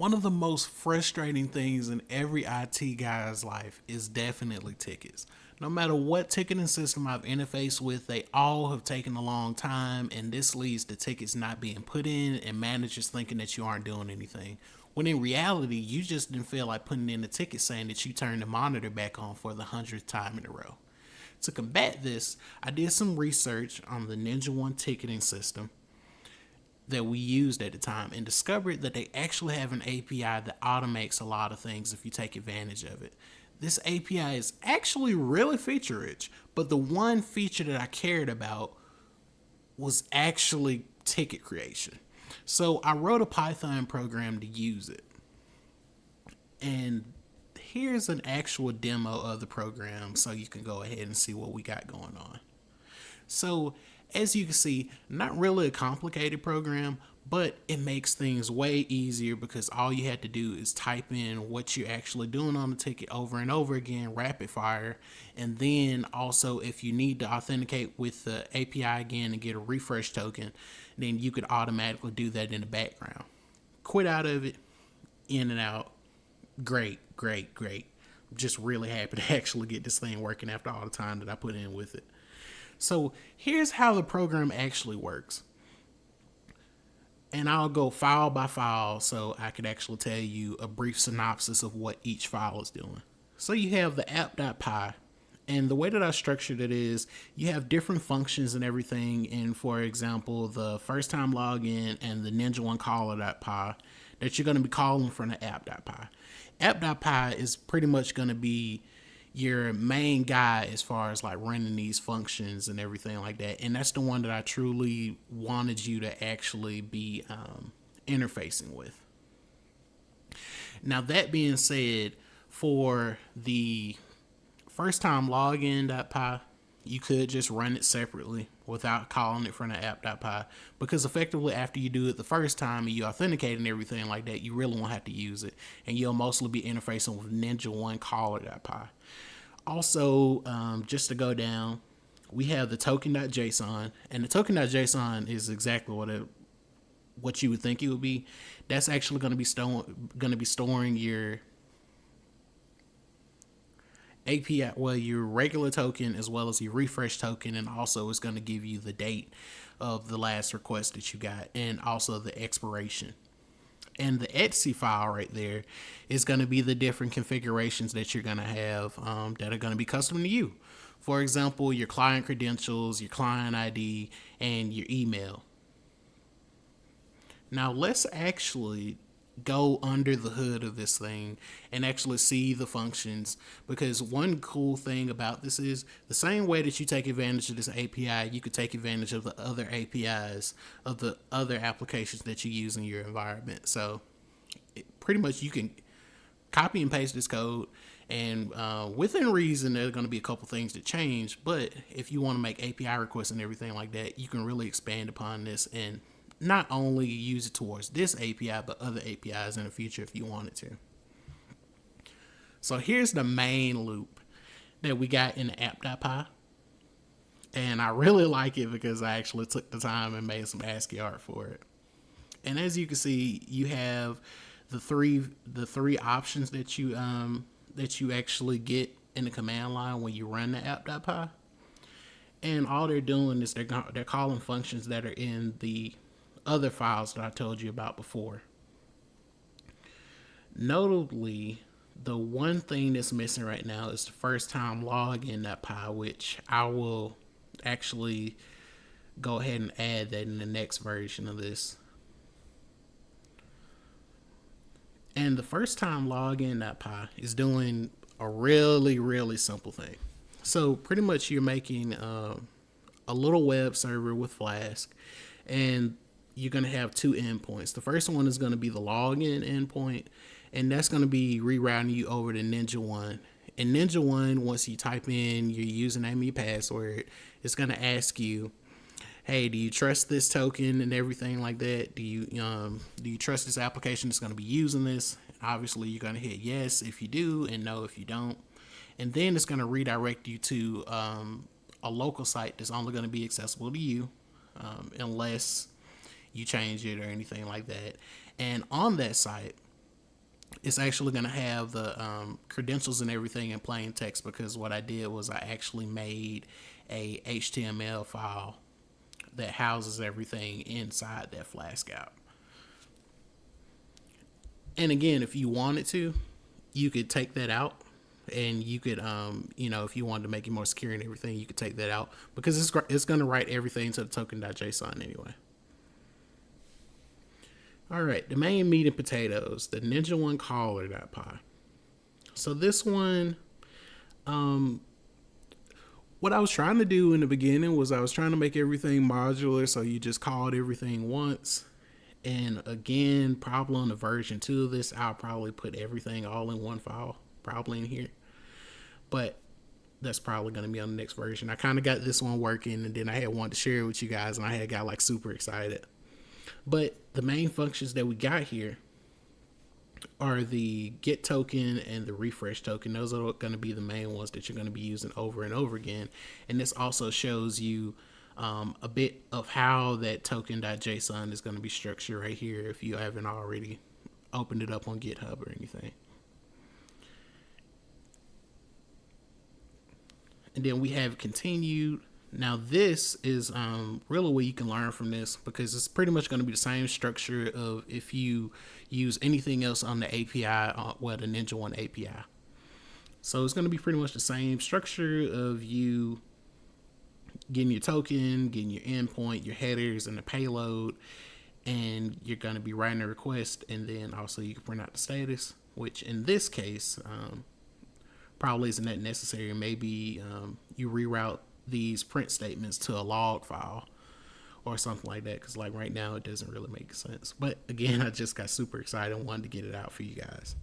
One of the most frustrating things in every IT guy's life is definitely tickets. No matter what ticketing system I've interfaced with, they all have taken a long time, and this leads to tickets not being put in and managers thinking that you aren't doing anything. When in reality, you just didn't feel like putting in a ticket saying that you turned the monitor back on for the 100th time in a row. To combat this, I did some research on the NinjaOne ticketing system that we used at the time and discovered that they actually have an API that automates a lot of things if you take advantage of it. This API is actually really feature rich, but the one feature that I cared about was actually ticket creation. So I wrote a Python program to use it. And here's an actual demo of the program so you can go ahead and see what we got going on. So, as you can see, not really a complicated program, but it makes things way easier because all you had to do is type in what you're actually doing on the ticket over and over again, rapid fire. And then also, if you need to authenticate with the API again and get a refresh token, then you could automatically do that in the background. Quit out of it, in and out. Great, great, great. I'm just really happy to actually get this thing working after all the time that I put in with it. So here's how the program actually works. And I'll go file by file so I could actually tell you a brief synopsis of what each file is doing. So you have the app.py. And the way that I structured it is you have different functions and everything. And for example, the first time login and the NinjaOne caller.py that you're going to be calling from the app.py. App.py is pretty much going to be your main guy as far as like running these functions and everything like that. And that's the one that I truly wanted you to actually be interfacing with. Now, that being said, for the first time login.py, you could just run it separately without calling it from the app.py, because effectively after you do it the first time and you authenticate and everything like that, you really won't have to use it, and you'll mostly be interfacing with NinjaOne caller.py. Also, just to go down, we have the token.json, and the token.json is exactly what you would think it would be. That's actually going to be storing your API, well, your regular token as well as your refresh token, and also it's going to give you the date of the last request that you got and also the expiration. And the etc file right there is going to be the different configurations that you're going to have that are going to be custom to you. For example, your client credentials, your client ID, and your email. Now let's actually go under the hood of this thing and actually see the functions, because one cool thing about this is the same way that you take advantage of this API, you could take advantage of the other APIs of the other applications that you use in your environment. So pretty much you can copy and paste this code, and within reason there are going to be a couple things that change, but if you want to make API requests and everything like that, you can really expand upon this and not only use it towards this API, but other APIs in the future if you wanted to. So here's the main loop that we got in the app.py. And I really like it because I actually took the time and made some ASCII art for it. And as you can see, you have the three options that you actually get in the command line when you run the app.py. And all they're doing is they're calling functions that are in the other files that I told you about before. Notably, the one thing that's missing right now is the first time login.py, which I will actually go ahead and add that in the next version of this. And the first time login.py is doing a really, really simple thing. So pretty much you're making a little web server with Flask, and you're going to have two endpoints. The first one is going to be the login endpoint, and that's going to be rerouting you over to NinjaOne. In NinjaOne, once you type in your username and your password, it's going to ask you, hey, do you trust this token and everything like that? Do you trust this application that's going to be using this? Obviously, you're going to hit yes if you do and no if you don't. And then it's going to redirect you to a local site that's only going to be accessible to you unless you change it or anything like that. And on that site, it's actually going to have the credentials and everything in plain text, because what I did was I actually made a HTML file that houses everything inside that Flask app. And again, if you wanted to, you could take that out, and you could if you wanted to make it more secure and everything, you could take that out, because it's going to write everything to the token.json anyway. All right, the main meat and potatoes, the NinjaOne caller.py. So this one, what I was trying to do in the beginning was I was trying to make everything modular, so you just called everything once. And again, probably on the version 2 of this, I'll probably put everything all in one file, probably in here. But that's probably going to be on the next version. I kind of got this one working, and then I had wanted to share it with you guys, and I had got like super excited. But the main functions that we got here are the get token and the refresh token. Those are going to be the main ones that you're going to be using over and over again. And this also shows you a bit of how that token.json is going to be structured right here, if you haven't already opened it up on GitHub or anything. And then we have continued. Now this is really what you can learn from this, because it's pretty much going to be the same structure of if you use anything else on the API, the NinjaOne API. So it's going to be pretty much the same structure of you getting your token, getting your endpoint, your headers, and the payload, and you're going to be writing a request, and then also you can print out the status, which in this case probably isn't that necessary. Maybe you reroute these print statements to a log file or something like that, because like right now it doesn't really make sense. But again, I just got super excited and wanted to get it out for you guys.